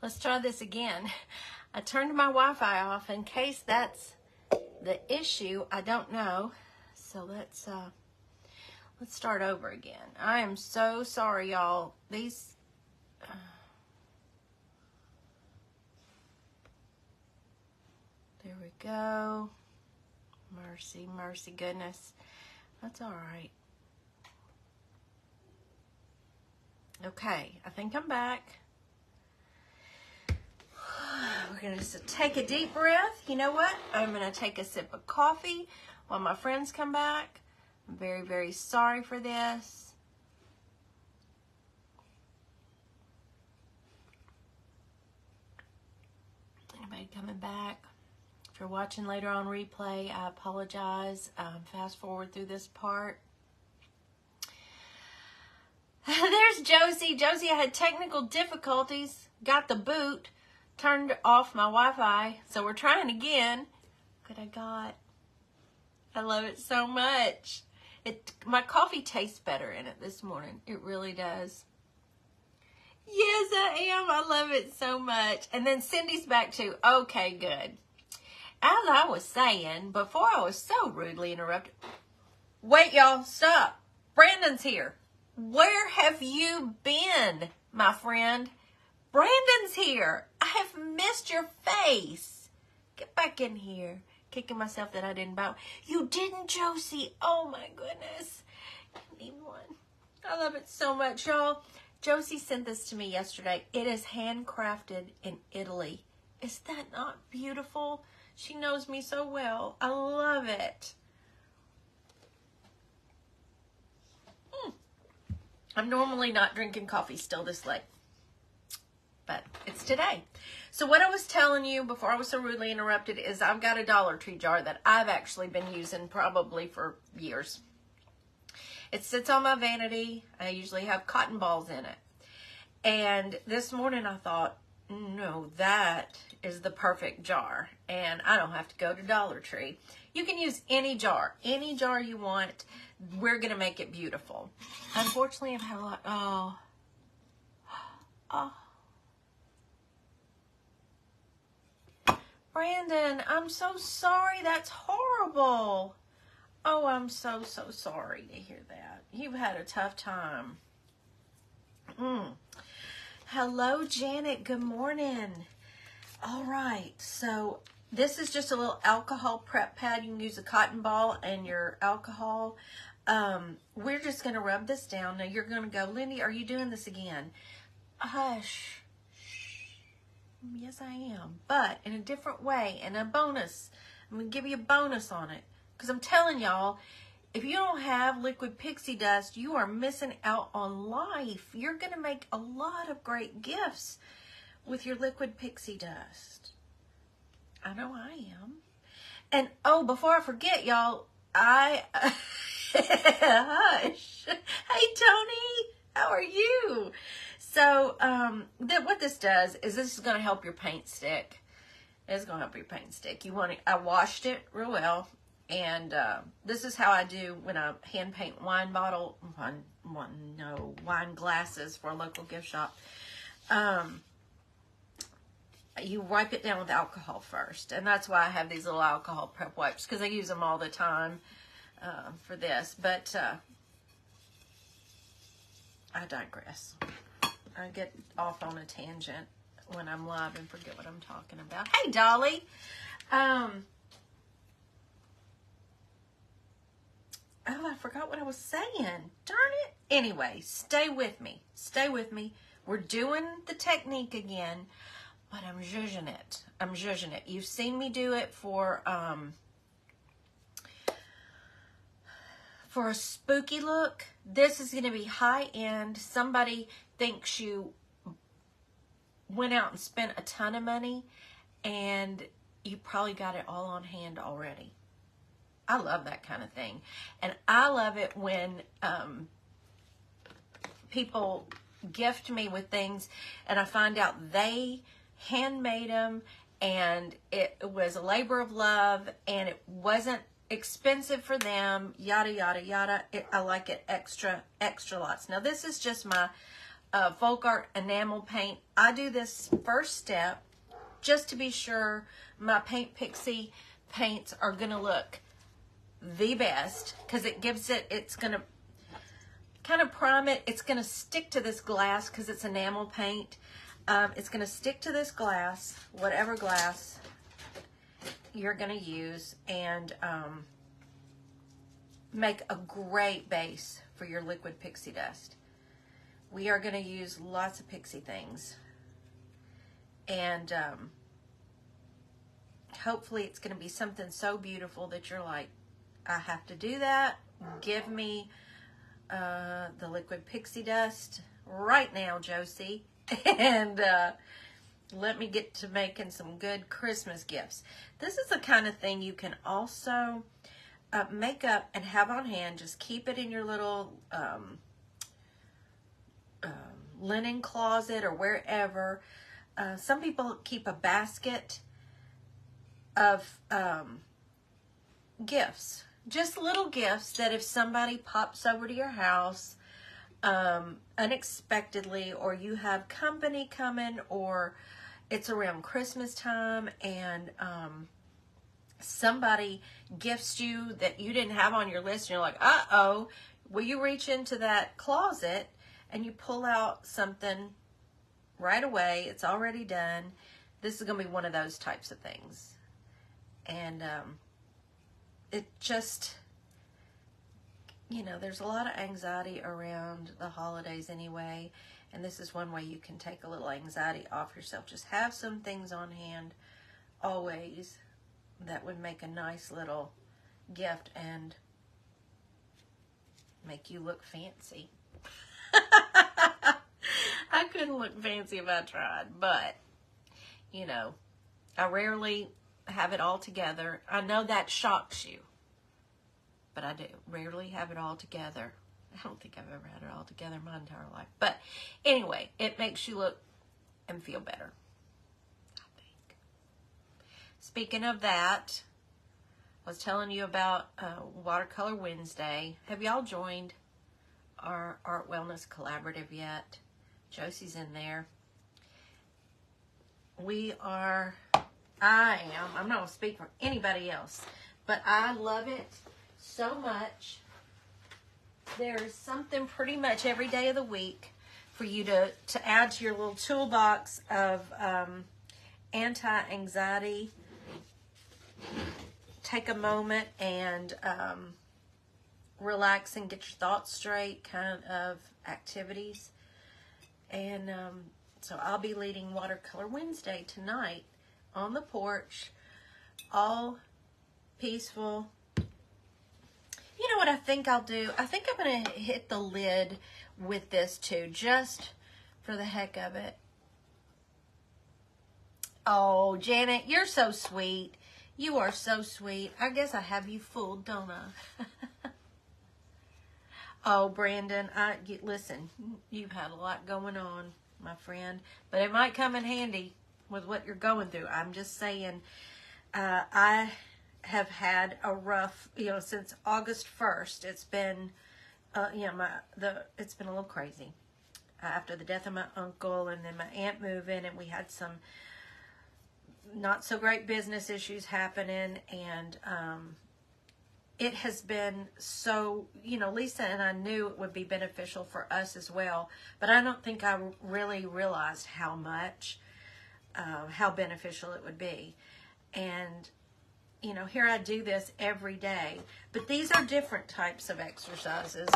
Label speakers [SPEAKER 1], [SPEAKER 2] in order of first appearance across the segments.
[SPEAKER 1] Let's try this again. I turned my Wi-Fi off in case that's the issue. I don't know. So let's start over again. I am so sorry, y'all. These there we go. Mercy, mercy, goodness. That's all right. Okay, I think I'm back. We're going to take a deep breath. You know what? I'm going to take a sip of coffee while my friends come back. I'm very, very sorry for this. Anybody coming back? If you're watching later on replay, I apologize. Fast forward through this part. There's Josie. Josie, I had technical difficulties. Got the boot. Turned off my Wi-Fi. So we're trying again. Look what I got. I love it so much. My coffee tastes better in it this morning. It really does. Yes, I am. I love it so much. And then Cindy's back too. Okay, good. As I was saying, before I was so rudely interrupted. Wait, y'all, stop. Brandon's here. Where have you been, my friend? Brandon's here. I have missed your face. Get back in here. Kicking myself that I didn't bow. You didn't, Josie. Oh, my goodness. I need one. I love it so much, y'all. Josie sent this to me yesterday. It is handcrafted in Italy. Is that not beautiful? She knows me so well. I love it. I'm normally not drinking coffee still this late, but it's today. So what I was telling you before I was so rudely interrupted is I've got a Dollar Tree jar that I've actually been using probably for years. It sits on my vanity. I usually have cotton balls in it. And this morning I thought, no, that is the perfect jar. And I don't have to go to Dollar Tree. You can use any jar you want. We're going to make it beautiful. Unfortunately, I've had a lot. Oh. Brandon, I'm so sorry. That's horrible. Oh, I'm so sorry to hear that. You've had a tough time. Hello, Janet. Good morning. All right. So this is just a little alcohol prep pad. You can use a cotton ball and your alcohol. We're just going to rub this down. Now you're going to go, Lindy, are you doing this again? Hush. Yes, I am. But in a different way, and a bonus. I'm going to give you a bonus on it. Because I'm telling y'all, if you don't have liquid pixie dust, you are missing out on life. You're going to make a lot of great gifts with your liquid pixie dust. I know I am. And, oh, before I forget, y'all, hush. Hey, Tony, how are you? So, what this does is this is going to help your paint stick. It's going to help your paint stick. I washed it real well. And this is how I do when I hand paint wine glasses for a local gift shop. You wipe it down with alcohol first. And that's why I have these little alcohol prep wipes, because I use them all the time for this. But I digress. I get off on a tangent when I'm live and forget what I'm talking about. Hey, Dolly. Oh, I forgot what I was saying. Darn it. Anyway, stay with me. Stay with me. We're doing the technique again, but I'm zhuzhing it. I'm zhuzhing it. You've seen me do it for a spooky look. This is going to be high end. Somebody thinks you went out and spent a ton of money, and you probably got it all on hand already. I love that kind of thing. And I love it when people gift me with things and I find out they handmade them and it was a labor of love and it wasn't expensive for them, yada, yada, yada. I like it extra lots. Now, this is just my Folk Art enamel paint. I do this first step just to be sure my Paint Pixie paints are going to look the best, because it gives it, it's going to kind of prime it. It's going to stick to this glass because it's enamel paint. It's going to stick to this glass, whatever glass you're going to use, and make a great base for your liquid pixie dust. We are going to use lots of pixie things, and hopefully it's going to be something so beautiful that you're like, I have to do that. Give me the liquid pixie dust right now, Josie, and let me get to making some good Christmas gifts. This is the kind of thing you can also make up and have on hand. Just keep it in your little linen closet or wherever. Some people keep a basket of gifts, just little gifts that if somebody pops over to your house unexpectedly, or you have company coming, or it's around Christmas time and somebody gifts you that you didn't have on your list, and you're like, uh-oh, will you reach into that closet and you pull out something right away? It's already done. This is going to be one of those types of things. And it just, you know, there's a lot of anxiety around the holidays anyway, and this is one way you can take a little anxiety off yourself. Just have some things on hand always that would make a nice little gift and make you look fancy. I couldn't look fancy if I tried, but, you know, I rarely have it all together. I know that shocks you, but I do rarely have it all together. I don't think I've ever had it all together my entire life. But anyway, it makes you look and feel better, I think. Speaking of that, I was telling you about Watercolor Wednesday. Have y'all joined our Art Wellness Collaborative yet? Josie's in there. I'm not going to speak for anybody else, but I love it so much. There's something pretty much every day of the week for you to add to your little toolbox of anti-anxiety. Take a moment and relax and get your thoughts straight kind of activities. And so I'll be leading Watercolor Wednesday tonight on the porch, all peaceful. You know what I think I'll do? I think I'm going to hit the lid with this too, just for the heck of it. Oh, Janet, you're so sweet. You are so sweet. I guess I have you fooled, don't I? Oh, Brandon, listen, you've had a lot going on, my friend, but it might come in handy with what you're going through. I'm just saying, I have had a rough, since August 1st. It's been, it's been a little crazy. After the death of my uncle and then my aunt moving, and we had some not so great business issues happening, and it has been so, Lisa and I knew it would be beneficial for us as well, but I don't think I really realized how much, how beneficial it would be. And, here I do this every day, but these are different types of exercises.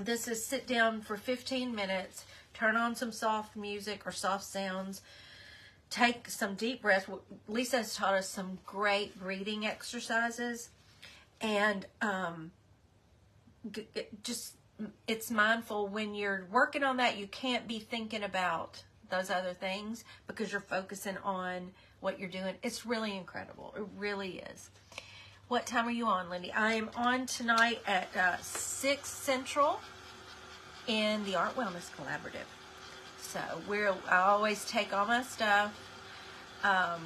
[SPEAKER 1] This is sit down for 15 minutes, turn on some soft music or soft sounds, take some deep breaths. Lisa has taught us some great breathing exercises. And it's mindful. When you're working on that, you can't be thinking about those other things because you're focusing on what you're doing. It's really incredible. It really is. What time are you on, Lindy? I am on tonight at 6 Central in the Art Wellness Collaborative. So I always take all my stuff out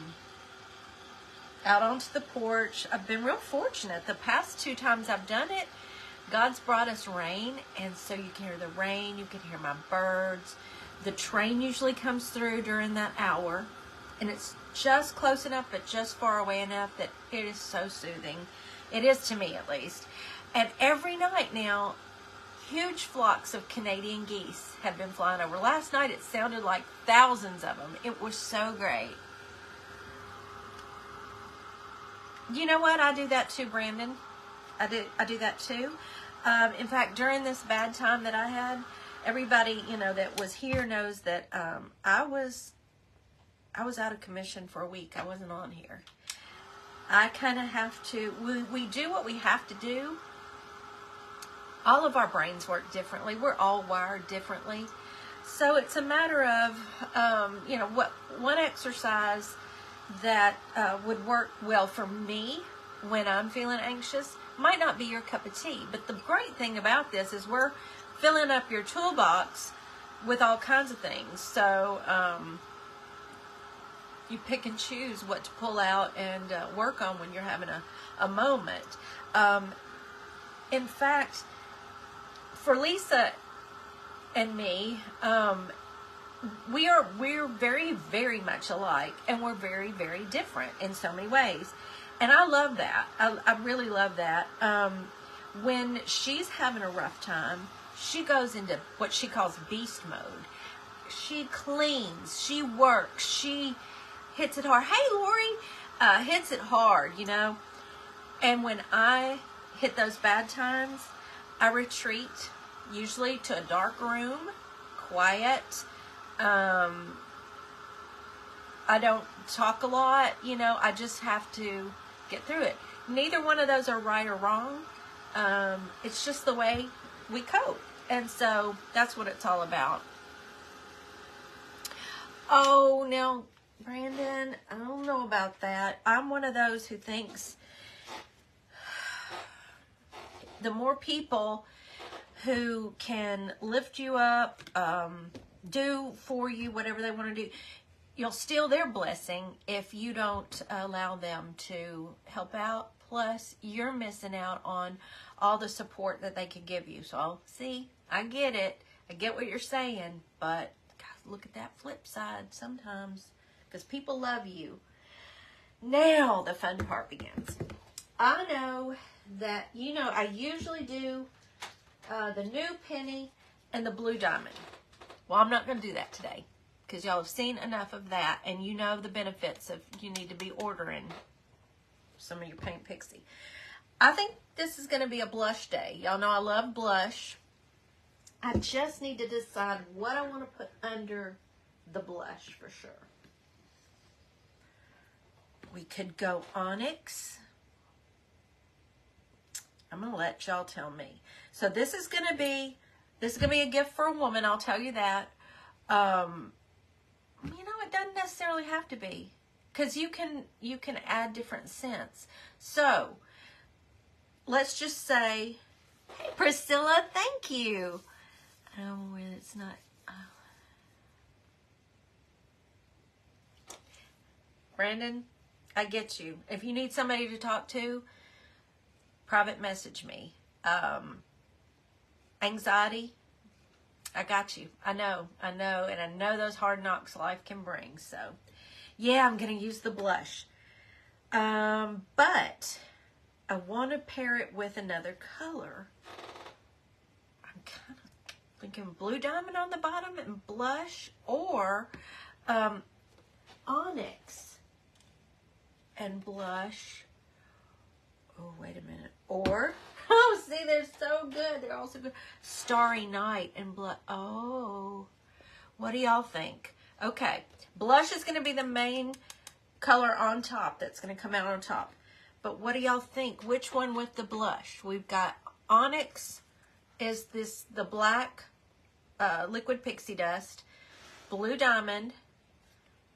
[SPEAKER 1] onto the porch. I've been real fortunate. The past 2 times I've done it, God's brought us rain, and so you can hear the rain, you can hear my birds. The train usually comes through during that hour, and it's just close enough, but just far away enough that it is so soothing. It is to me, at least. And every night now, huge flocks of Canadian geese have been flying over. Last night, it sounded like thousands of them. It was so great. You know what? I do that too, Brandon. I do that too. In fact, during this bad time that I had, everybody, you know, that was here knows that I was out of commission for a week. I wasn't on here. I kind of have to, we do what we have to do. All of our brains work differently. We're all wired differently. So it's a matter of, you know, what one exercise that would work well for me when I'm feeling anxious might not be your cup of tea. But the great thing about this is we're filling up your toolbox with all kinds of things. So you pick and choose what to pull out and work on when you're having a moment. In fact, for Lisa and me, we're very, very much alike, and we're very, very different in so many ways. And I love that. I really love that. When she's having a rough time, she goes into what she calls beast mode. She cleans, she works, she hits it hard. Hey, Lori, hits it hard, you know. And when I hit those bad times, I retreat, usually to a dark room, quiet. I don't talk a lot, you know. I just have to get through it. Neither one of those are right or wrong. It's just the way we cope. And so that's what it's all about. Oh, now, Brandon, I don't know about that. I'm one of those who thinks the more people who can lift you up, do for you whatever they want to do, you'll steal their blessing if you don't allow them to help out. Plus, you're missing out on all the support that they can give you. So, see, I get it. I get what you're saying. But, guys, look at that flip side sometimes. Because people love you. Now, the fun part begins. I know that, you know, I usually do the new penny and the blue diamond. Well, I'm not going to do that today. Because y'all have seen enough of that, and you know the benefits of you need to be ordering some of your Paint Pixie. I think this is going to be a blush day. Y'all know I love blush. I just need to decide what I want to put under the blush for sure. We could go onyx. I'm going to let y'all tell me. So this is going to be a gift for a woman, I'll tell you that. You know, it doesn't necessarily have to be, because you can add different scents. So let's just say, hey, Priscilla, thank you. Oh, well, it's not. Oh. Brandon, I get you. If you need somebody to talk to, private message me. Anxiety, I got you. I know, and I know those hard knocks life can bring. So, yeah, I'm going to use the blush. But I want to pair it with another color. I'm kind of thinking blue diamond on the bottom and blush, or onyx and blush. Oh, wait a minute. Or, oh, see, they're so good. They're also good. Starry Night and blush. Oh, what do y'all think? Okay, blush is going to be the main color on top that's going to come out on top. But what do y'all think? Which one with the blush? We've got onyx is the black liquid pixie dust, blue diamond,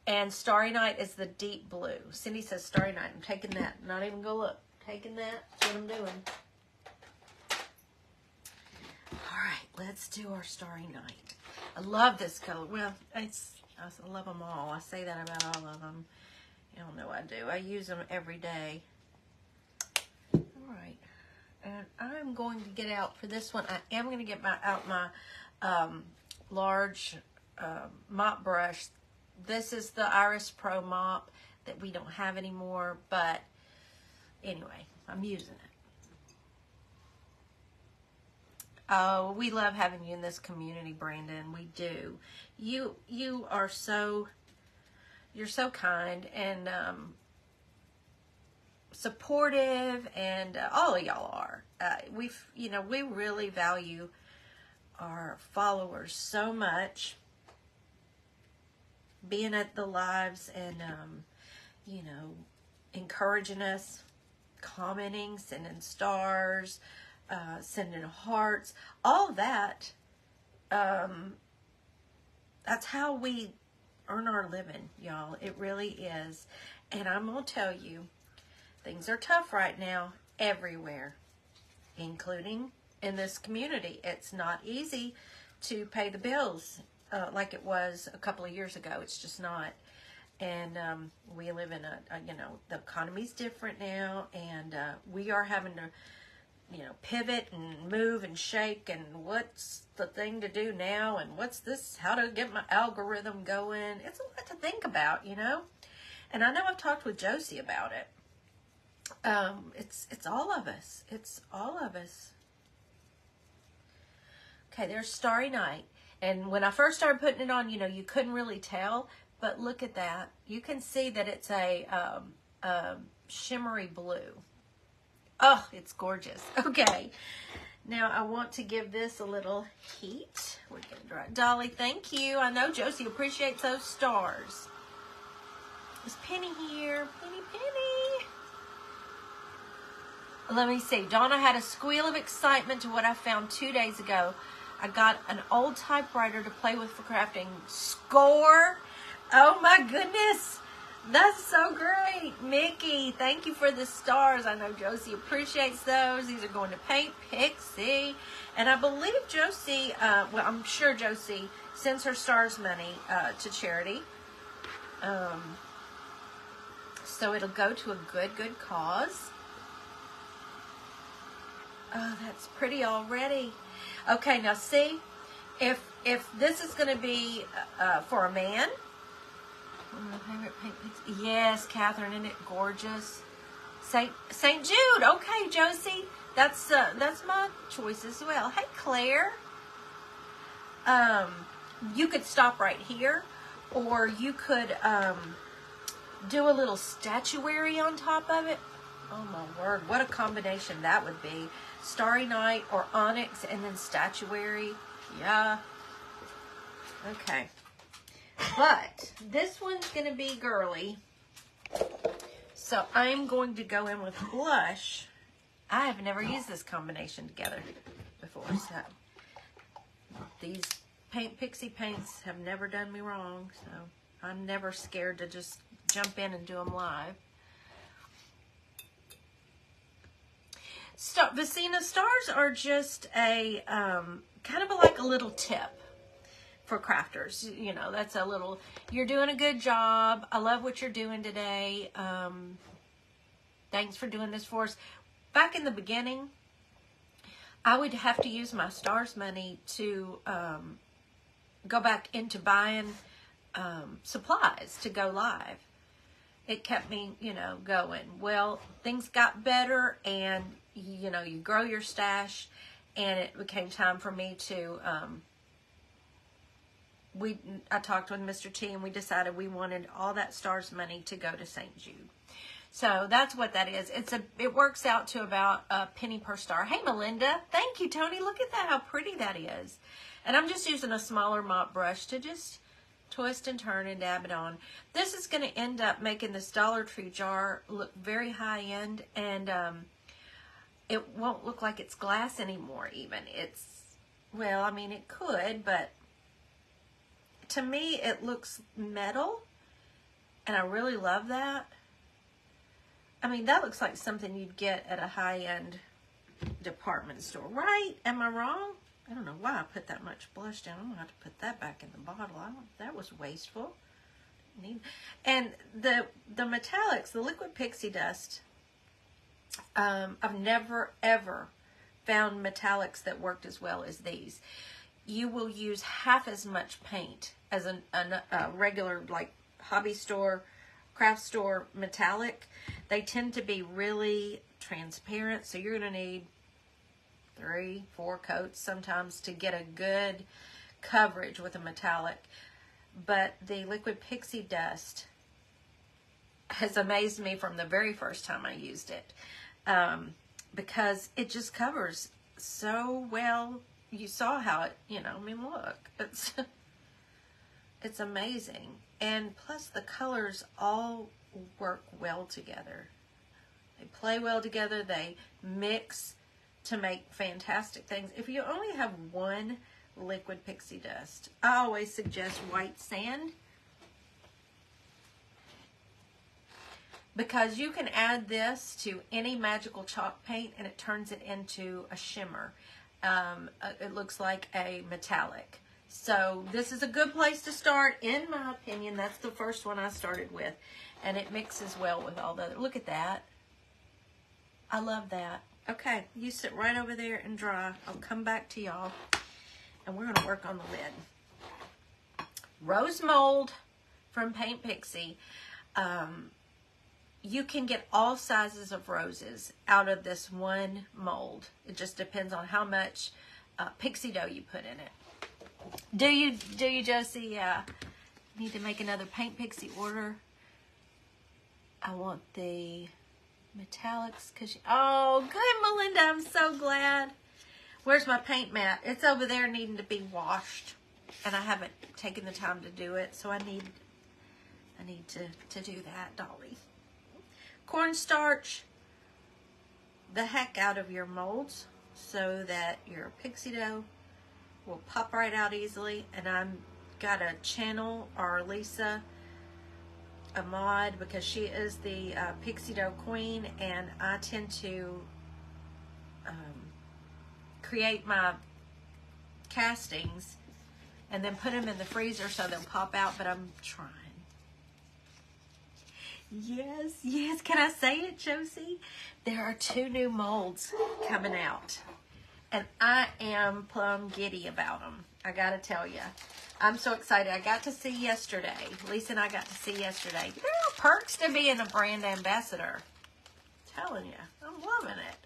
[SPEAKER 1] and Starry Night is the deep blue. Cindy says Starry Night. I'm taking that. Not even going to look. Taking that. That's what I'm doing. All right, let's do our Starry Night. I love this color. Well, I love them all. I say that about all of them. Y'all know I do. I use them every day. All right. And I'm going to get out for this one. I am going to get out my large mop brush. This is the Iris Pro mop that we don't have anymore, but anyway, I'm using it. Oh, we love having you in this community, Brandon. We do. You are so, you're so kind and supportive, and all of y'all are. We really value our followers so much, being at the lives and encouraging us, commenting, sending stars, sending hearts, all that. That's how we earn our living, y'all. It really is. And I'm gonna tell you, things are tough right now everywhere, including in this community. It's not easy to pay the bills like it was a couple of years ago. It's just not. And we live in the economy's different now, and we are having to, pivot and move and shake, and what's the thing to do now, and what's this, how to get my algorithm going. It's a lot to think about, And I know I've talked with Josie about it. It's all of us. It's all of us. Okay, there's Starry Night. And when I first started putting it on, you couldn't really tell, but look at that. You can see that it's a shimmery blue. Oh, it's gorgeous. Okay, now I want to give this a little heat. We're getting dry. Dolly, thank you. I know Josie appreciates those stars. Is Penny here? Penny. Let me see. Donna had a squeal of excitement to what I found 2 days ago. I got an old typewriter to play with for crafting. Score! Oh my goodness! That's so great. Mickey, thank you for the stars. I know Josie appreciates those. These are going to Paint Pixie. And I believe Josie, I'm sure Josie sends her stars money to charity. So it'll go to a good cause. Oh, that's pretty already. Okay, now see, if this is going to be for a man. My favorite Paint Pixie. Yes, Catherine, isn't it gorgeous? Saint Jude. Okay, Josie, that's my choice as well. Hey, Claire. You could stop right here, or you could do a little statuary on top of it. Oh my word, what a combination that would be. Starry Night or onyx and then statuary. Yeah. Okay. But this one's going to be girly. So I'm going to go in with blush. I have never used this combination together before. So these Paint Pixie paints have never done me wrong. So I'm never scared to just jump in and do them live. Vicina, stars are just a kind of like a little tip for crafters. That's a little, you're doing a good job. I love what you're doing today. Thanks for doing this for us. Back in the beginning, I would have to use my stars money to go back into buying supplies to go live. It kept me, going. Well, things got better, and you grow your stash, and it became time for me to, I talked with Mr. T, and we decided we wanted all that stars money to go to St. Jude. So that's what that is. It works out to about a penny per star. Hey, Melinda. Thank you, Tony. Look at that, how pretty that is. And I'm just using a smaller mop brush to just twist and turn and dab it on. This is going to end up making this Dollar Tree jar look very high end, and it won't look like it's glass anymore even. Well, I mean, it could, but to me it looks metal, and I really love that. I mean, that looks like something you'd get at a high-end department store, right? Am I wrong? I don't know why I put that much blush down. I'm going to have to put that back in the bottle. That was wasteful. And the metallics, the liquid pixie dust, I've never, ever found metallics that worked as well as these. You will use half as much paint as a regular, like, hobby store, craft store metallic. They tend to be really transparent, so you're going to need 3, 4 coats sometimes to get a good coverage with a metallic. But the liquid pixie dust has amazed me from the very first time I used it, because it just covers so well. You saw how it, you know, I mean, look, it's amazing. And plus the colors all work well together. They play well together. They mix to make fantastic things. If you only have one liquid pixie dust, I always suggest white sand, because you can add this to any magical chalk paint and it turns it into a shimmer. It looks like a metallic. So this is a good place to start, in my opinion. That's the first one I started with, and it mixes well with all the other. Look at that. I love that. Okay, you sit right over there and dry. I'll come back to y'all, and we're going to work on the lid. Rose mold from Paint Pixie. You can get all sizes of roses out of this one mold. It just depends on how much pixie dough you put in it. Do you, Josie? Need to make another Paint Pixie order. I want the metallics, cause oh, good, Melinda. I'm so glad. Where's my paint mat? It's over there needing to be washed, and I haven't taken the time to do it, so I need to do that, Dolly. Cornstarch the heck out of your molds so that your pixie dough will pop right out easily. And I'm got a channel, or Lisa, a mod, because she is the pixie dough queen, and I tend to create my castings and then put them in the freezer so they'll pop out, but I'm trying. Yes, yes, can I say it, Josie? There are 2 new molds coming out, and I am plumb giddy about them. I gotta tell you, I'm so excited. I got to see yesterday. Lisa and I got to see yesterday. There are perks to being a brand ambassador. I'm telling you, I'm loving it.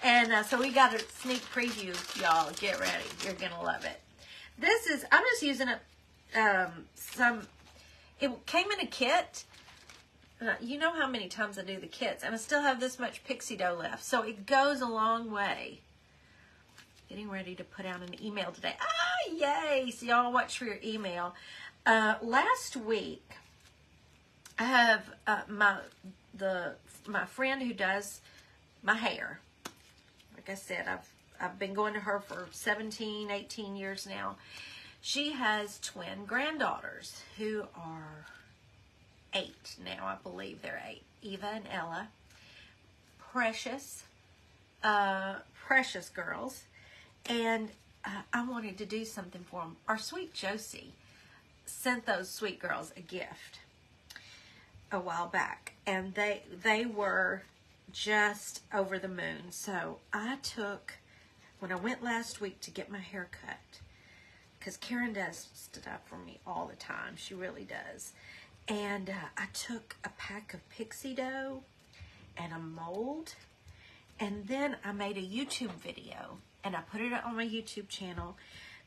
[SPEAKER 1] And so we got a sneak preview, y'all. Get ready. You're gonna love it. This is, I'm just using it, it came in a kit. You know how many times I do the kits, and I still have this much pixie dough left, so it goes a long way. Getting ready to put out an email today. Ah, yay! So y'all watch for your email. Last week, I have my friend who does my hair. Like I said, I've been going to her for 17, 18 years now. She has twin granddaughters who are 8 now, I believe they're 8. Eva and Ella. Precious, precious girls. And I wanted to do something for them. Our sweet Josie sent those sweet girls a gift a while back, and they were just over the moon. So I took, when I went last week to get my hair cut, because Karen does stuff for me all the time. She really does. And I took a pack of pixie dough and a mold, and then I made a YouTube video, and I put it on my YouTube channel.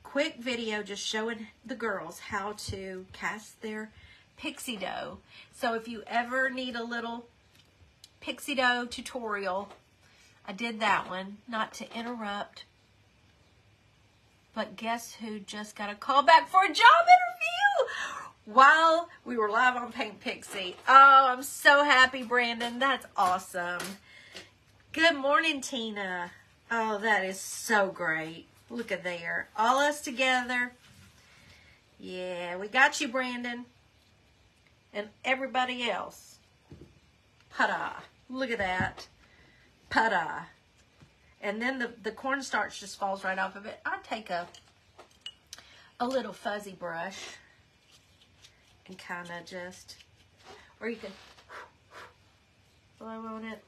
[SPEAKER 1] Quick video just showing the girls how to cast their pixie dough. So if you ever need a little pixie dough tutorial, I did that one. Not to interrupt, but guess who just got a call back for a job interview while we were live on Paint Pixie? Oh, I'm so happy, Brandon. That's awesome. Good morning, Tina. Oh, that is so great. Look at there. All us together. Yeah, we got you, Brandon. And everybody else. Ta-da. Look at that. Ta-da. And then the cornstarch just falls right off of it. I take a little fuzzy brush and kind of just, or you can blow on it.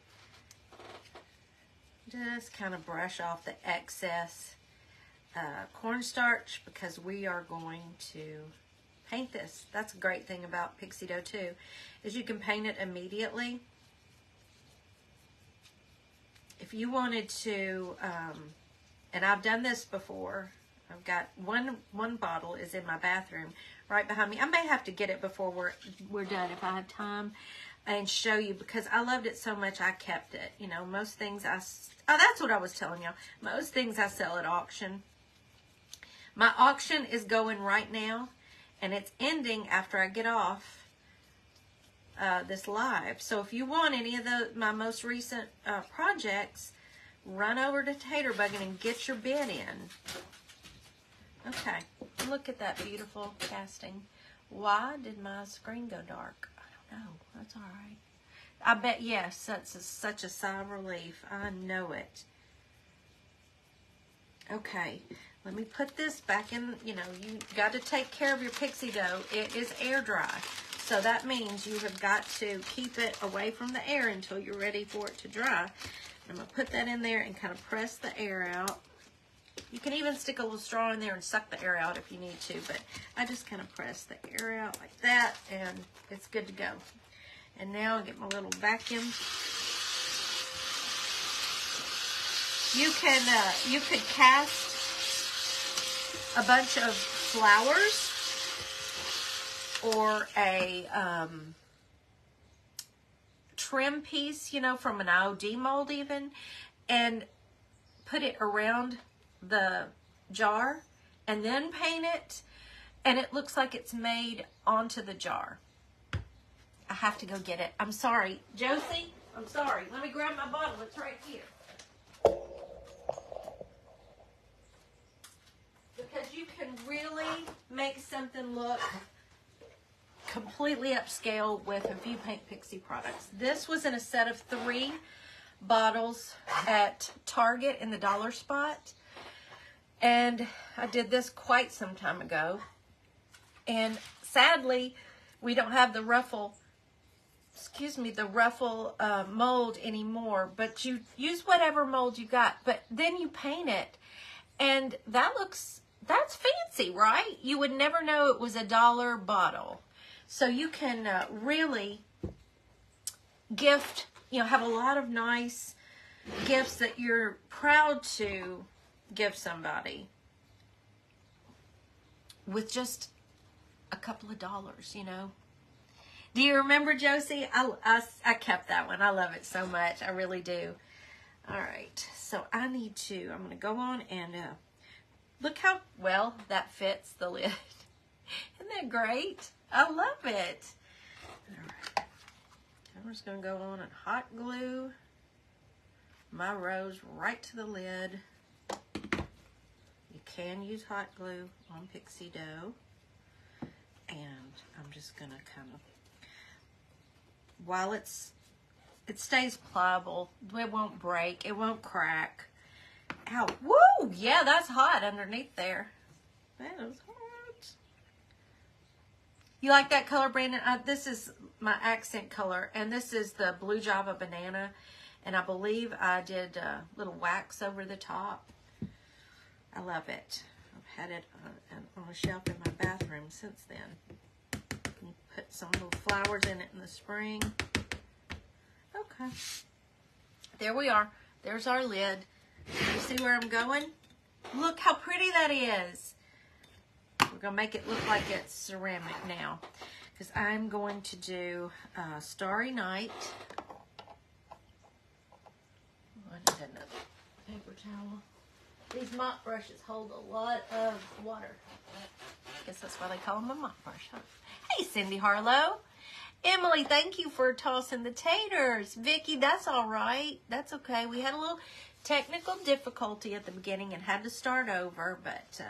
[SPEAKER 1] just kind of brush off the excess cornstarch because we are going to paint this. That's a great thing about pixie dough too, is you can paint it immediately. If you wanted to, and I've done this before, I've got one bottle is in my bathroom right behind me. I may have to get it before we're done if I have time and show you, because I loved it so much I kept it. You know, most things that's what I was telling y'all. Most things I sell at auction. My auction is going right now, and it's ending after I get off this live. So if you want any of my most recent projects, run over to Taterbuggin and get your bid in. Okay, look at that beautiful casting. Why did my screen go dark? I don't know. That's all right. I bet, yes, that's such a sigh of relief. I know it. Okay, let me put this back in. You know, you got to take care of your pixie dough. It is air dry. So that means you have got to keep it away from the air until you're ready for it to dry. I'm going to put that in there and kind of press the air out. You can even stick a little straw in there and suck the air out if you need to, but I just kind of press the air out like that, and it's good to go. And now I'll get my little vacuum. You could cast a bunch of flowers or a trim piece, you know, from an IOD mold even, and put it around the jar and then paint it, and it looks like it's made onto the jar. I have to go get it. I'm sorry. Josie, I'm sorry. Let me grab my bottle. It's right here. Because you can really make something look completely upscale with a few Paint Pixie products. This was in a set of 3 bottles at Target in the dollar spot. And I did this quite some time ago. And sadly, we don't have the ruffle, mold anymore. But you use whatever mold you got. But then you paint it. And that's fancy, right? You would never know it was a $1 bottle. So you can really gift, you know, have a lot of nice gifts that you're proud to give somebody with just a couple of dollars, you know. Do you remember, Josie? I kept that one. I love it so much. I really do. All right. So I'm going to go on and look how well that fits the lid. Isn't that great? I love it. All right. I'm just going to go on and hot glue my rose right to the lid. You can use hot glue on pixie dough. And I'm just going to kind of, while it stays pliable, it won't break, it won't crack. Ow, woo, yeah, that's hot underneath there. That is hot. You like that color, Brandon? This is my accent color, and this is the Blue Java Banana, and I believe I did a little wax over the top. I love it. I've had it on a shelf in my bathroom since then. You put some little flowers in it in the spring. Okay. There we are. There's our lid. You see where I'm going? Look how pretty that is. We're going to make it look like it's ceramic now, because I'm going to do Starry Night. I need another paper towel. These mop brushes hold a lot of water. I guess that's why they call them a mop brush, huh? Hey, Cindy Harlow. Emily, thank you for tossing the taters. Vicki, that's all right. That's okay. We had a little technical difficulty at the beginning and had to start over, but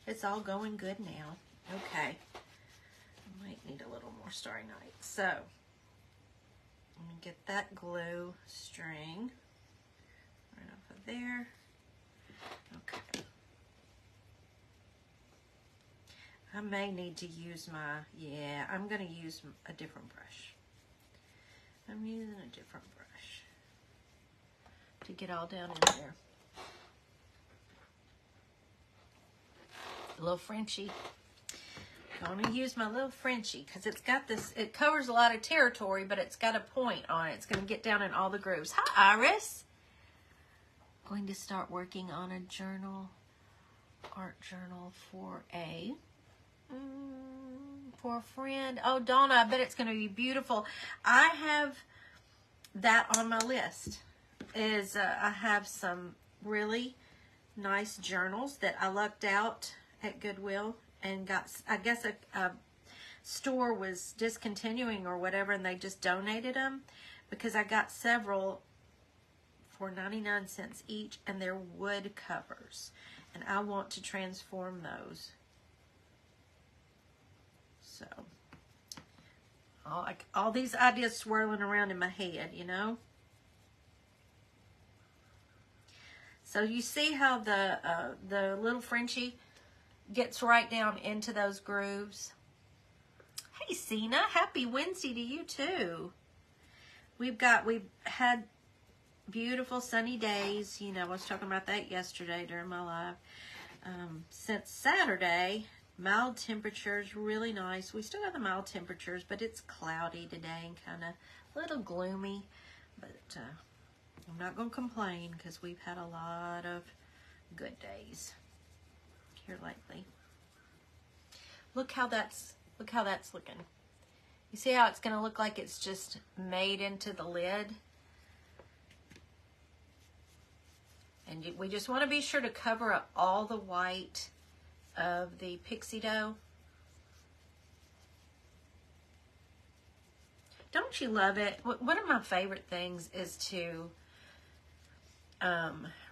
[SPEAKER 1] it's all going good now. Okay. I might need a little more Starry Night. So, I'm going to get that glue string right off of there. Okay. I may need to use I'm going to use a different brush. I'm using a different brush. to get all down in there. A little Frenchie. I'm going to use my little Frenchie because it's got this, it covers a lot of territory, but it's got a point on it. It's going to get down in all the grooves. Hi, Iris. Going to start working on a journal, art journal for a friend. Oh, Donna, I bet it's going to be beautiful. I have that on my list. I have some really nice journals that I lucked out at Goodwill and got, I guess a store was discontinuing or whatever, and they just donated them because I got several for 99 cents each, and they're wood covers, and I want to transform those. So, all these ideas swirling around in my head, you know. So you see how the little Frenchie gets right down into those grooves. Hey, Cena, happy Wednesday to you too. We've had beautiful sunny days. You know, I was talking about that yesterday during my live. Since Saturday, mild temperatures, really nice. We still have the mild temperatures, but it's cloudy today and kind of a little gloomy. But I'm not going to complain because we've had a lot of good days here lately. Look how that's looking. You see how it's going to look like it's just made into the lid? And we just want to be sure to cover up all the white of the pixie dough. Don't you love it? One of my favorite things is to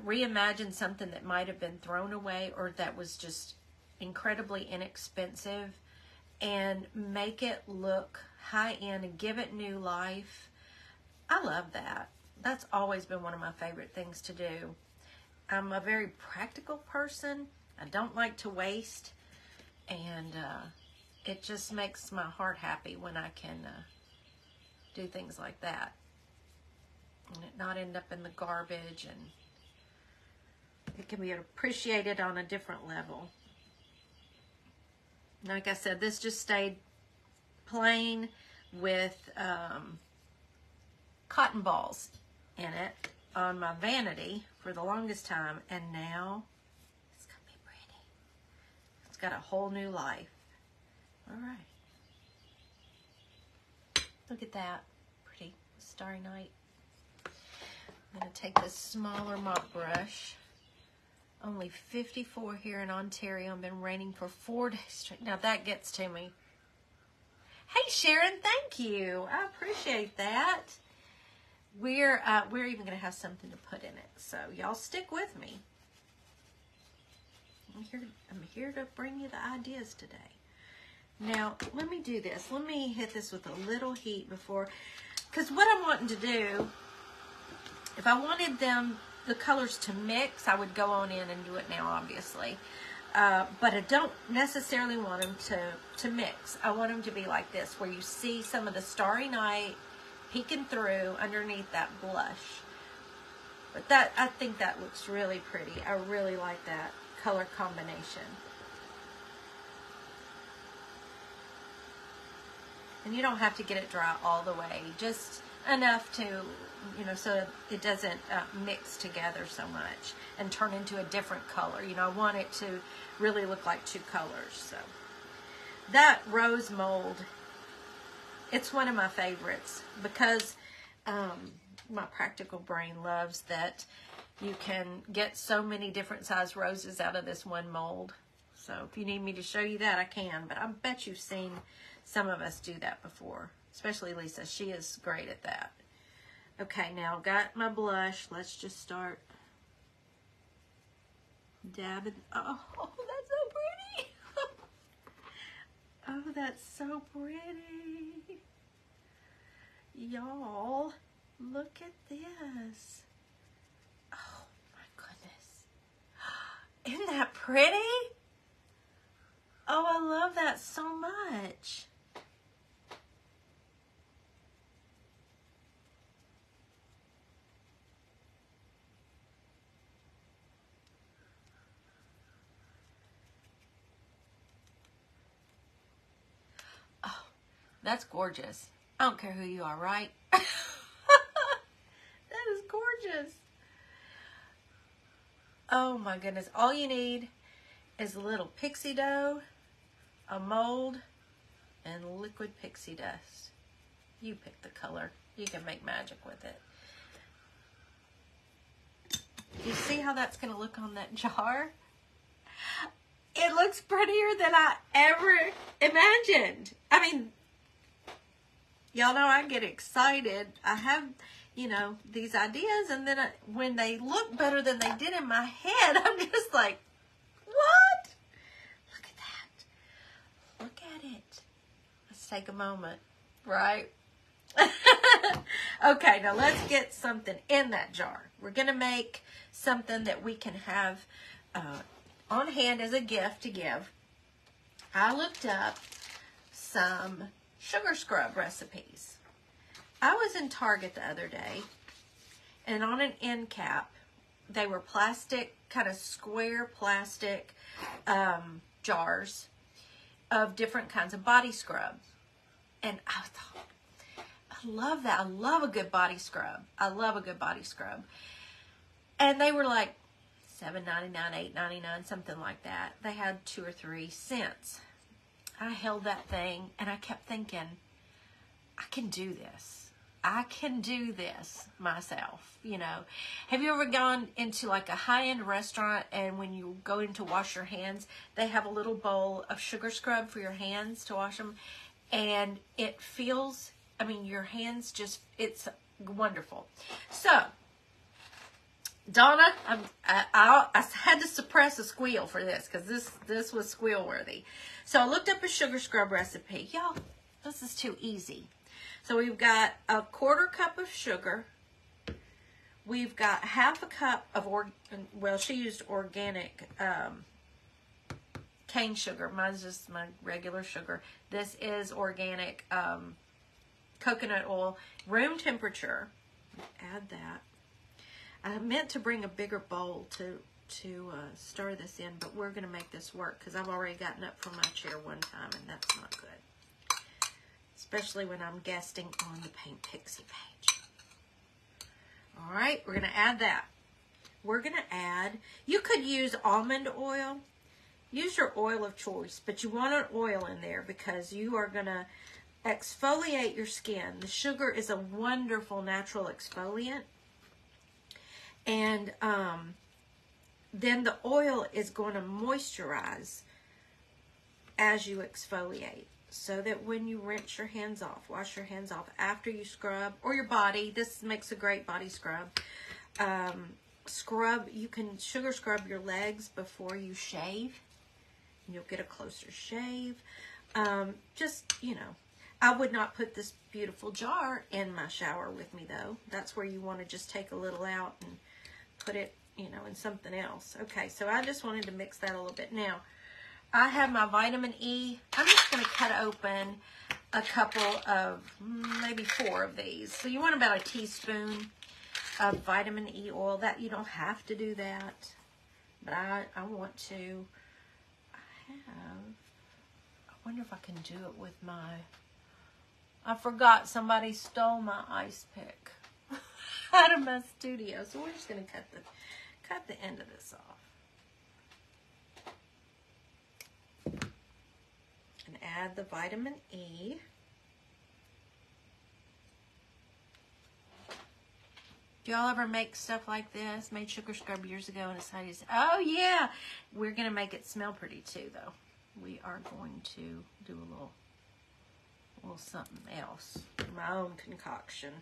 [SPEAKER 1] reimagine something that might have been thrown away or that was just incredibly inexpensive and make it look high-end and give it new life. I love that. That's always been one of my favorite things to do. I'm a very practical person. I don't like to waste, and it just makes my heart happy when I can do things like that and it not end up in the garbage, and it can be appreciated on a different level. Like I said, this just stayed plain with cotton balls in it on my vanity for the longest time, and now it's gonna be pretty. It's got a whole new life. All right. Look at that. Pretty starry night. I'm going to take this smaller mop brush. Only 54 here in Ontario. I've been raining for 4 days straight. Now that gets to me. Hey Sharon, thank you. I appreciate that. We're even going to have something to put in it. So y'all stick with me. I'm here to bring you the ideas today. Now, let me do this. Let me hit this with a little heat before, because what I'm wanting to do, if I wanted the colors to mix, I would go on in and do it now, obviously. But I don't necessarily want them to mix. I want them to be like this, where you see some of the Starry Night peeking through underneath that blush. But I think that looks really pretty. I really like that color combination. And you don't have to get it dry all the way, just enough to, you know, so it doesn't mix together so much and turn into a different color. You know, I want it to really look like two colors. So that rose mold, it's one of my favorites because my practical brain loves that you can get so many different size roses out of this one mold. So if you need me to show you that, I can, but I bet you've seen some of us do that before, especially Lisa. She is great at that. Okay, now got my blush. Let's just start dabbing. Oh, that's so pretty. Oh, that's so pretty. Y'all, look at this. Oh, my goodness. Isn't that pretty? Oh, I love that so much. That's gorgeous. I don't care who you are, right? That is gorgeous. Oh my goodness. All you need is a little pixie dough, a mold, and liquid pixie dust. You pick the color. You can make magic with it. You see how that's going to look on that jar? It looks prettier than I ever imagined. I mean, y'all know I get excited. I have, you know, these ideas, and then when they look better than they did in my head, I'm just like, what? Look at that. Look at it. Let's take a moment, right? Okay, now let's get something in that jar. We're going to make something that we can have on hand as a gift to give. I looked up some sugar scrub recipes. I was in Target the other day, and on an end cap, they were plastic, kind of square plastic jars of different kinds of body scrub. And I thought, I love that. I love a good body scrub. I love a good body scrub. And they were like $7.99, $8.99, something like that. They had 2 or 3 cents. I held that thing and I kept thinking, I can do this. I can do this myself, you know. Have you ever gone into like a high-end restaurant, and when you go in to wash your hands, they have a little bowl of sugar scrub for your hands to wash them, and it feels, I mean, your hands just, it's wonderful. So, Donna, I had to suppress a squeal for this, because this was squeal worthy. So I looked up a sugar scrub recipe. Y'all, this is too easy. So we've got a 1/4 cup of sugar. We've got 1/2 cup of, well, she used organic cane sugar. Mine's just my regular sugar. This is organic coconut oil, room temperature. Add that. I meant to bring a bigger bowl to stir this in, but we're going to make this work because I've already gotten up from my chair one time, and that's not good. Especially when I'm guesting on the Paint Pixie page. All right, we're going to add that. We're going to add, you could use almond oil. Use your oil of choice, but you want an oil in there because you are going to exfoliate your skin. The sugar is a wonderful natural exfoliant. And then the oil is going to moisturize as you exfoliate, so that when you rinse your hands off, wash your hands off after you scrub, or your body, this makes a great body scrub. You can sugar scrub your legs before you shave, and you'll get a closer shave. Just, you know, I would not put this beautiful jar in my shower with me, though. That's where you want to just take a little out and put it, you know, in something else. Okay, so I just wanted to mix that a little bit. Now, I have my vitamin E. I'm just going to cut open a couple of, maybe 4 of these. So you want about a teaspoon of vitamin E oil. That you don't have to do that, but I want to. I wonder if I can do it with my, I forgot somebody stole my ice pick out of my studio. So we're just going to cut the end of this off. And add the vitamin E. Do y'all ever make stuff like this? Made sugar scrub years ago and decided, oh yeah, we're going to make it smell pretty too, though. We are going to do a little something else, my own concoction,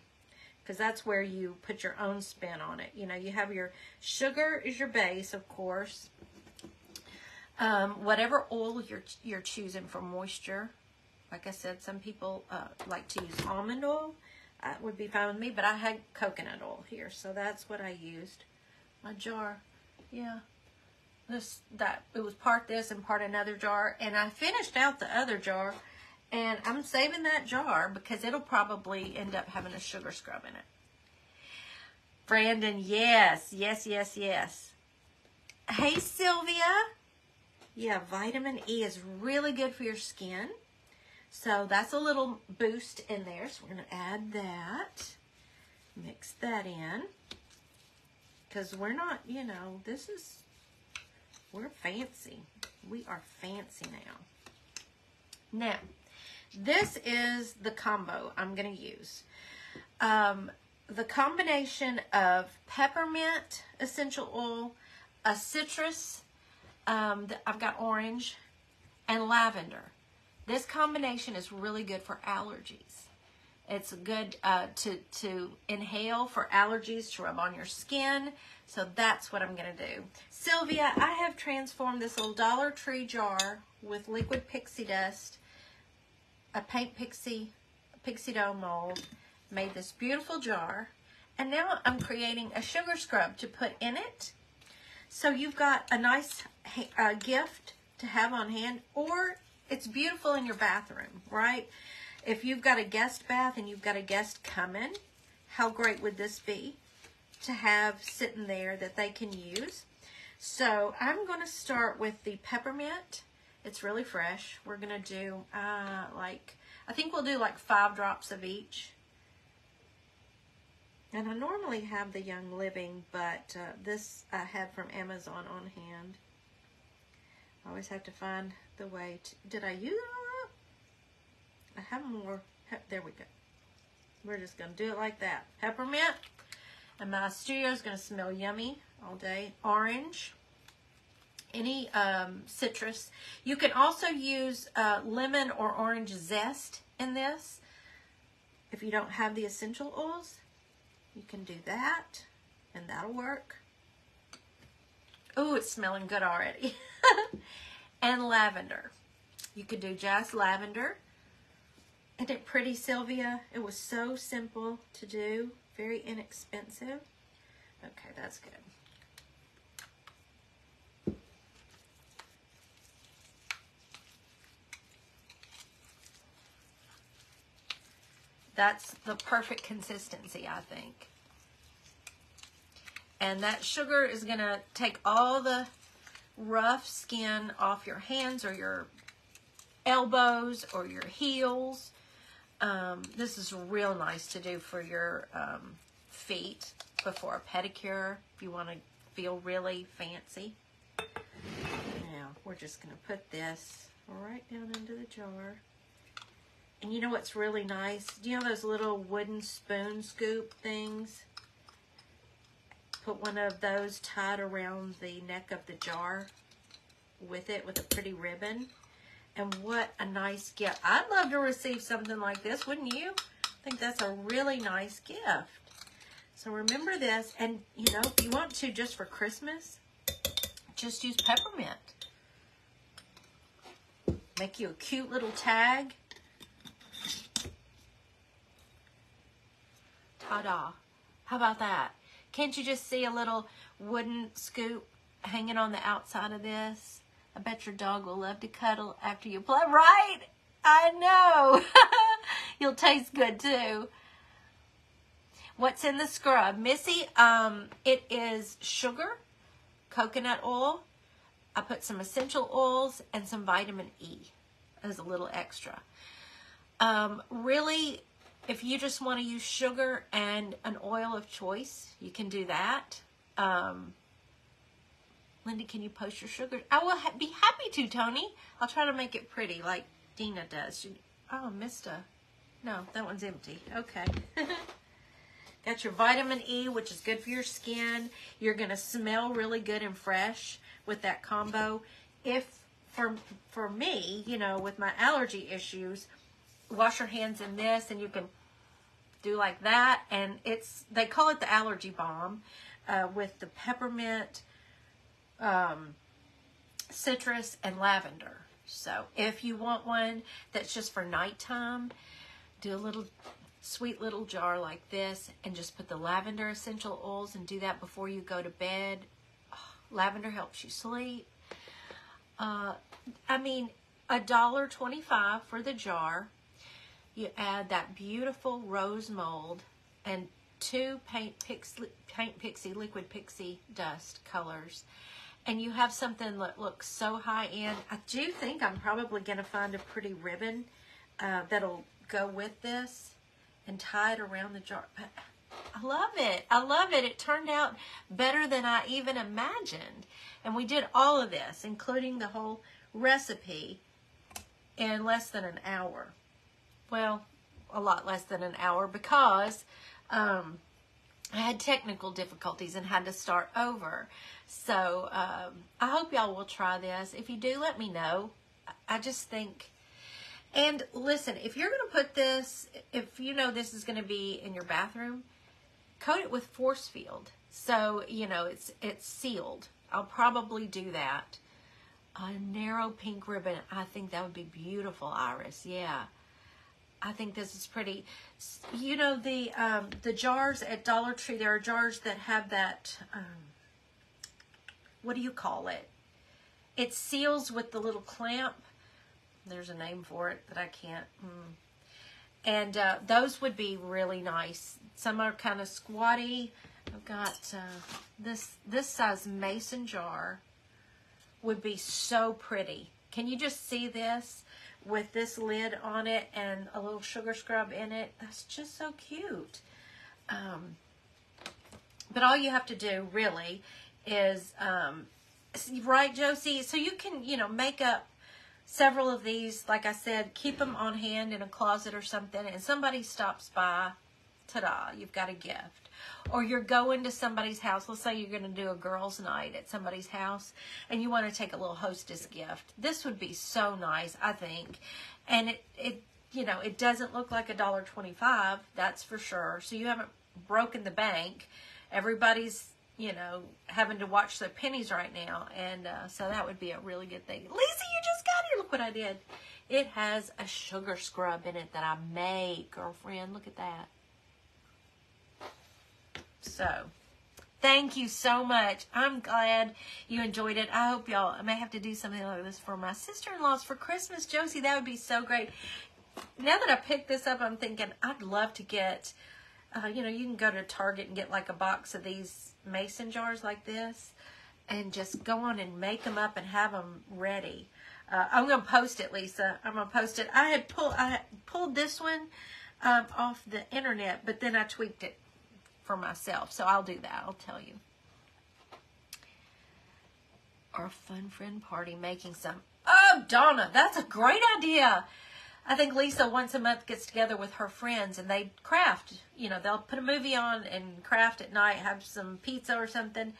[SPEAKER 1] because that's where you put your own spin on it. You know, you have your sugar is your base, of course. Whatever oil you're choosing for moisture. Like I said, some people like to use almond oil. That would be fine with me, but I had coconut oil here, so that's what I used. My jar, yeah. It was part this and part another jar, and I finished out the other jar, and I'm saving that jar because it'll probably end up having a sugar scrub in it. Brandon, yes. Hey, Sylvia. Yeah, vitamin E is really good for your skin. So that's a little boost in there. So we're going to add that. Mix that in. Because we're not, you know, we're fancy. We are fancy now. Now, this is the combo I'm going to use. The combination of peppermint essential oil, a citrus, I've got orange, and lavender. This combination is really good for allergies. It's good to inhale for allergies, to rub on your skin. So that's what I'm going to do. Sylvia, I have transformed this little Dollar Tree jar with liquid pixie dust, a Paint Pixie dough mold, made this beautiful jar, and now I'm creating a sugar scrub to put in it. So you've got a nice gift to have on hand, or it's beautiful in your bathroom, right? If you've got a guest bath and you've got a guest coming, how great would this be to have sitting there that they can use? So I'm going to start with the peppermint. It's really fresh. We're going to do I think we'll do like 5 drops of each. And I normally have the Young Living, but this I had from Amazon on hand. I always have to find the way to, did I use it all up? I have more. There we go. We're just going to do it like that. Peppermint. And my studio is going to smell yummy all day. Orange. Any citrus. You can also use lemon or orange zest in this. If you don't have the essential oils, you can do that. And that'll work. Ooh, it's smelling good already. And lavender. You could do just lavender. Isn't it pretty, Sylvia? It was so simple to do. Very inexpensive. Okay, that's good. That's the perfect consistency, I think. And that sugar is going to take all the rough skin off your hands or your elbows or your heels. This is real nice to do for your feet before a pedicure if you want to feel really fancy. Now we're just going to put this right down into the jar. And you know what's really nice? Do you know those little wooden spoon scoop things? Put one of those tied around the neck of the jar with it with a pretty ribbon. And what a nice gift. I'd love to receive something like this, wouldn't you? I think that's a really nice gift. So remember this. And, you know, if you want to just for Christmas, just use peppermint. Make you a cute little tag. Ta-da. How about that? Can't you just see a little wooden scoop hanging on the outside of this? I bet your dog will love to cuddle after you play. Right? I know. You'll taste good too. What's in the scrub? Missy, it is sugar, coconut oil. I put some essential oils and some vitamin E as a little extra. Really, if you just want to use sugar and an oil of choice, you can do that. Lindy, can you post your sugar? I will be happy to, Tony. I'll try to make it pretty like Dina does. Oh, missed a... No, that one's empty. Okay. Got your vitamin E, which is good for your skin. You're going to smell really good and fresh with that combo. If, for me, you know, with my allergy issues, wash your hands in this and you can do like that. And it's, they call it the allergy balm with the peppermint, citrus, and lavender. So if you want one that's just for nighttime, do a little sweet little jar like this and just put the lavender essential oils and do that before you go to bed. Oh, lavender helps you sleep. I mean, $1.25 for the jar. You add that beautiful rose mold and 2 Paint Pixie liquid pixie dust colors. And you have something that looks so high-end. I do think I'm probably going to find a pretty ribbon that'll go with this and tie it around the jar. I love it. I love it. It turned out better than I even imagined. And we did all of this, including the whole recipe, in less than an hour. Well, a lot less than an hour because I had technical difficulties and had to start over. So I hope y'all will try this. If you do, let me know. I just think, and listen, if you're going to put this, if you know this is going to be in your bathroom, coat it with force field. So, you know, it's sealed. I'll probably do that. A narrow pink ribbon. I think that would be beautiful, Iris. Yeah. I think this is pretty. You know, the jars at Dollar Tree, there are jars that have that, what do you call it? It seals with the little clamp. There's a name for it that I can't. And those would be really nice. Some are kind of squatty. I've got this size mason jar would be so pretty. Can you just see this with this lid on it and a little sugar scrub in it? That's just so cute. But all you have to do really is, right, Josie? So you can, you know, make up several of these. Like I said, keep them on hand in a closet or something, and somebody stops by, ta-da, you've got a gift. Or you're going to somebody's house. Let's say you're going to do a girls' night at somebody's house, and you want to take a little hostess gift. This would be so nice, I think. And it you know, it doesn't look like $1.25, that's for sure. So you haven't broken the bank. Everybody's, you know, having to watch their pennies right now, and so that would be a really good thing. Lisa, you just got here. Look what I did. It has a sugar scrub in it that I made, girlfriend. Look at that. So, thank you so much. I'm glad you enjoyed it. I hope y'all, I may have to do something like this for my sister-in-laws for Christmas. Josie, that would be so great. Now that I picked this up, I'm thinking I'd love to get, you know, you can go to Target and get like a box of these mason jars like this and just go on and make them up and have them ready. I'm going to post it, Lisa. I'm going to post it. I had pulled this one off the internet, but then I tweaked it for myself. So I'll do that. I'll tell you. Or a fun friend party making some. Oh, Donna, that's a great idea. I think Lisa once a month gets together with her friends and they craft. You know, they'll put a movie on and craft at night, have some pizza or something.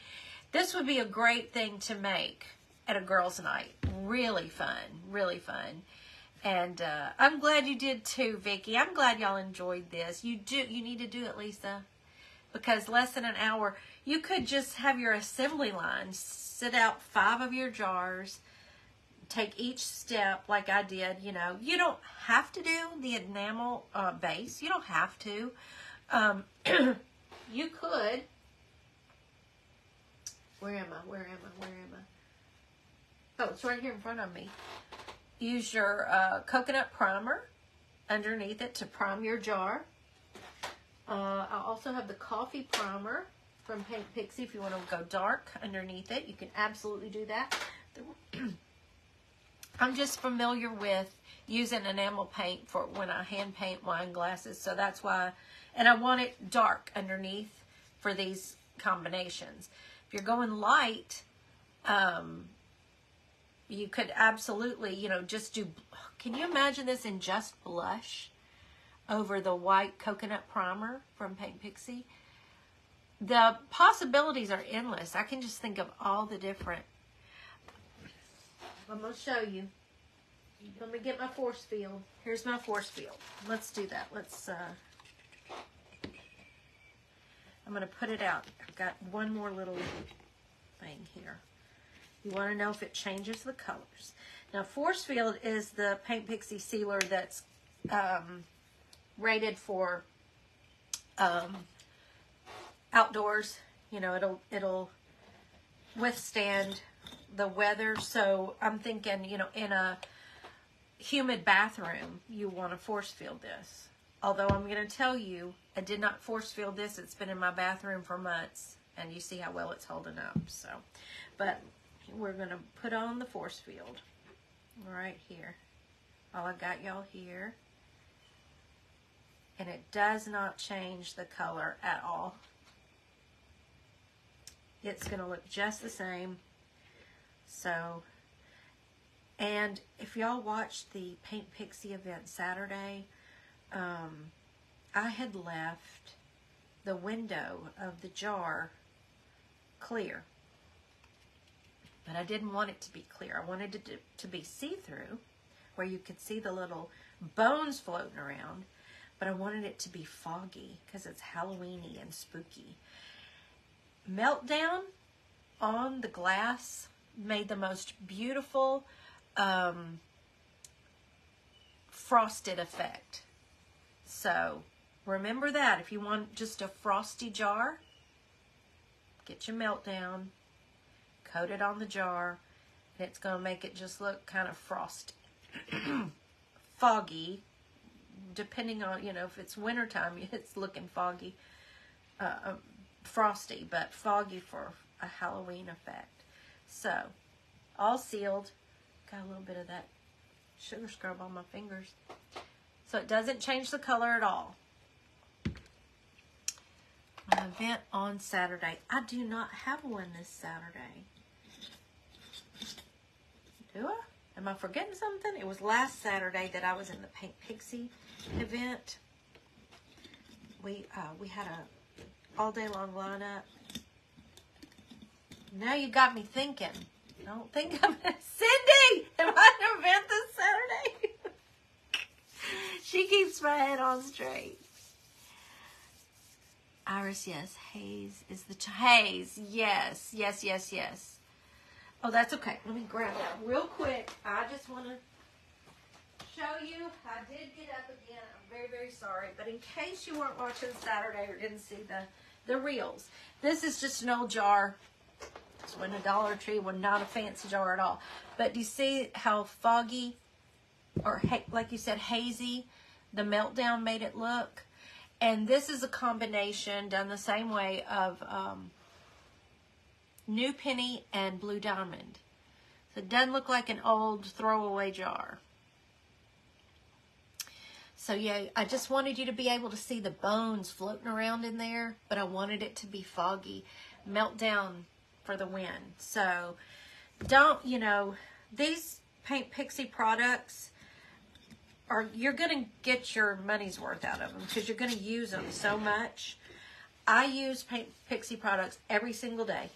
[SPEAKER 1] This would be a great thing to make at a girls' night. Really fun. Really fun. And I'm glad you did too, Vicki. I'm glad y'all enjoyed this. You need to do it, Lisa. Because less than an hour, you could just have your assembly line, sit out 5 of your jars, take each step like I did. You know, you don't have to do the enamel base. You don't have to. You could. Where am I? Oh, it's right here in front of me. Use your coconut primer underneath it to prime your jar. I also have the coffee primer from Paint Pixie. If you want to go dark underneath it, you can absolutely do that. I'm just familiar with using enamel paint for when I hand paint wine glasses, so that's why. And I want it dark underneath for these combinations. If you're going light, you could absolutely, you know, just do. Can you imagine this in just blush over the white coconut primer from Paint Pixie? The possibilities are endless. I can just think of all the different. I'm going to show you. Let me get my force field. Here's my force field. Let's do that. Let's, I'm going to put it out. I've got one more little thing here. You want to know if it changes the colors. Now, force field is the Paint Pixie sealer that's rated for outdoors. You know, it'll withstand the weather. So I'm thinking, you know, in a humid bathroom, you want to force field this. Although I'm going to tell you, I did not force field this. It's been in my bathroom for months, and you see how well it's holding up. So, but we're going to put on the force field right here. All I got y'all here. and it does not change the color at all. It's going to look just the same. So, and if y'all watched the Paint Pixie event Saturday, I had left the window of the jar clear. But I didn't want it to be clear. I wanted it to be see-through, where you could see the little bones floating around. But I wanted it to be foggy because it's Halloweeny and spooky. Meltdown on the glass made the most beautiful frosted effect. So remember that. If you want just a frosty jar, get your Meltdown, coat it on the jar, and it's going to make it just look kind of frosty. Foggy, depending on, you know, if it's wintertime, it's looking foggy, frosty, but foggy for a Halloween effect. So, all sealed. Got a little bit of that sugar scrub on my fingers. So it doesn't change the color at all. My event on Saturday. I do not have one this Saturday. Do I? Am I forgetting something? It was last Saturday that I was in the Paint Pixie event. We had a all day long lineup. Now you got me thinking. I don't think I'm Cindy! Am I at an event this Saturday? She keeps my head on straight. Iris, yes. Haze is the Haze. Yes, yes, yes, yes. Oh, that's okay. Let me grab that real quick. I just want to show you. I did get up again. I'm very, very sorry. But in case you weren't watching Saturday or didn't see the reels, this is just an old jar. This wasn't a Dollar Tree. Was not a fancy jar at all. But do you see how foggy or, like you said, hazy the Meltdown made it look? And this is a combination done the same way of New Penny and Blue Diamond. So it doesn't look like an old throwaway jar. So yeah, I just wanted you to be able to see the bones floating around in there, but I wanted it to be foggy. Meltdown for the win. So don't, you know, these Paint Pixie products are, you're going to get your money's worth out of them because you're going to use them so much. I use Paint Pixie products every single day.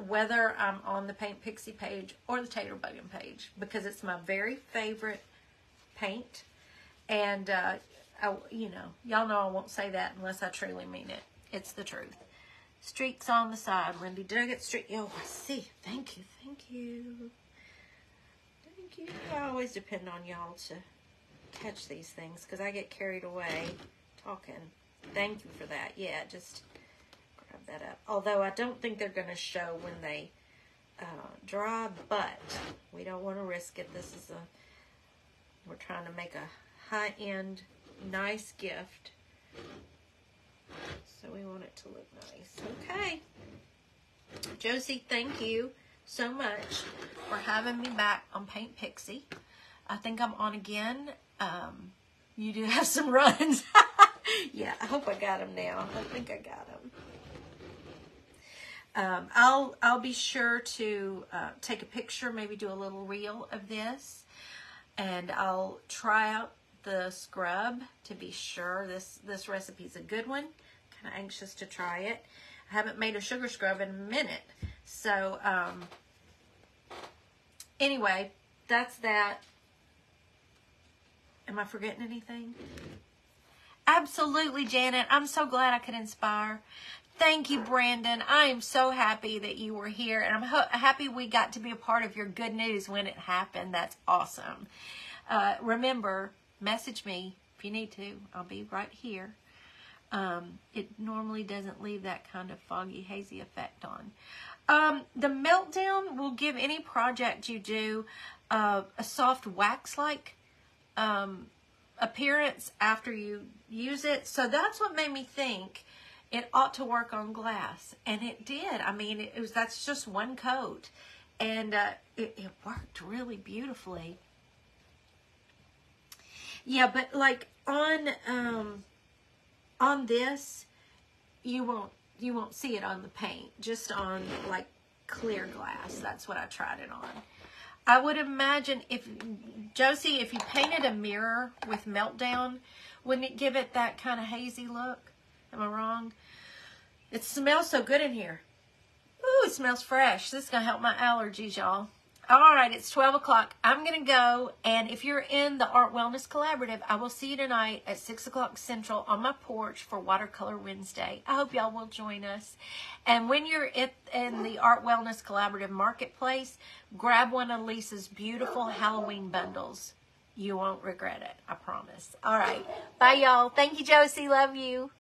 [SPEAKER 1] Whether I'm on the Paint Pixie page or the Taterbuggin page, because it's my very favorite paint. And, you know, y'all know I won't say that unless I truly mean it. It's the truth. Streaks on the side. Wendy Duggett streak. Oh, I see. Thank you. Thank you. Thank you. I always depend on y'all to catch these things because I get carried away talking. Thank you for that. Yeah, just grab that up. Although I don't think they're going to show when they dry, but we don't want to risk it. This is we're trying to make a high-end, nice gift. So we want it to look nice. Okay. Josie, thank you so much for having me back on Paint Pixie. I think I'm on again. You do have some runs. Yeah, I hope I got them now. I think I got them. I'll be sure to take a picture, maybe do a little reel of this. And I'll try out the scrub to be sure this recipe's a good one. Kind of anxious to try it. I haven't made a sugar scrub in a minute. So, anyway, that's that. Am I forgetting anything? Absolutely, Janet. I'm so glad I could inspire. Thank you, Brandon. I am so happy that you were here, and I'm happy we got to be a part of your good news when it happened. That's awesome. Remember, message me if you need to. I'll be right here. It normally doesn't leave that kind of foggy, hazy effect on. The Meltdown will give any project you do a soft wax-like appearance after you use it. So that's what made me think it ought to work on glass. And it did. I mean, that's just one coat. And it worked really beautifully. Yeah, but like on this, you won't see it on the paint, just on like clear glass. That's what I tried it on. I would imagine if, Josie, if you painted a mirror with Meltdown, wouldn't it give it that kind of hazy look? Am I wrong? It smells so good in here. Ooh, it smells fresh. This is going to help my allergies, y'all. All right, it's 12 o'clock. I'm going to go, and if you're in the Art Wellness Collaborative, I will see you tonight at 6 o'clock Central on my porch for Watercolor Wednesday. I hope y'all will join us. And when you're in the Art Wellness Collaborative Marketplace, grab one of Lisa's beautiful Halloween bundles. You won't regret it, I promise. All right, bye, y'all. Thank you, Josie. Love you.